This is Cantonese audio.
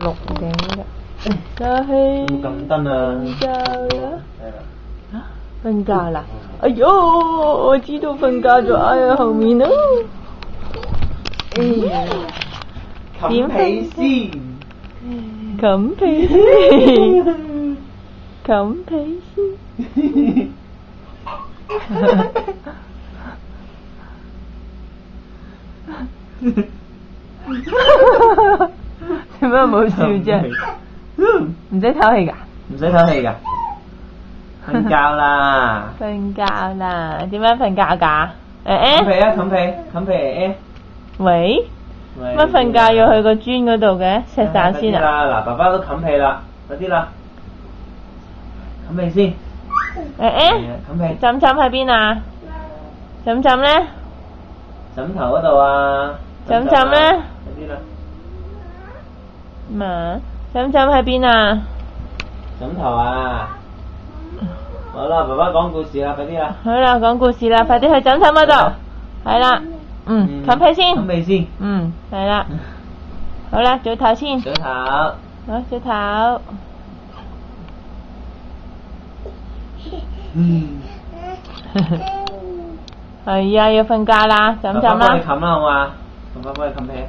錄影㗎，家希咁燈啊！瞓覺啦，係啦。嚇瞓覺啦！哎呦，我知道瞓覺咗，哎呀後面咯，冚被先，冚被先，冚被先。做咩冇笑啫？唔使唞氣㗎？唔使唞氣㗎。瞓覺啦。瞓覺啦，點樣瞓覺㗎？冚被啊！冚被，冚被喂？乜瞓覺要去個磚嗰度嘅？錫曬先啊！嗱，爸爸都冚被啦，快啲啦，冚被先。冚被。枕枕喺邊啊？枕枕咧？枕頭嗰度啊。枕枕咧？快啲啦。嘛？枕枕喺邊啊？枕頭啊！好啦，爸爸講故事啦，快啲啦。好啦，講故事啦，快啲去枕枕嗰度。係啦，冚被先。冚被先。係啦。好啦，早唞先。早唞。好，早唞。係啊，要瞓覺啦，枕枕啦。爸爸幫你冚啦，好嘛？爸爸幫你冚被。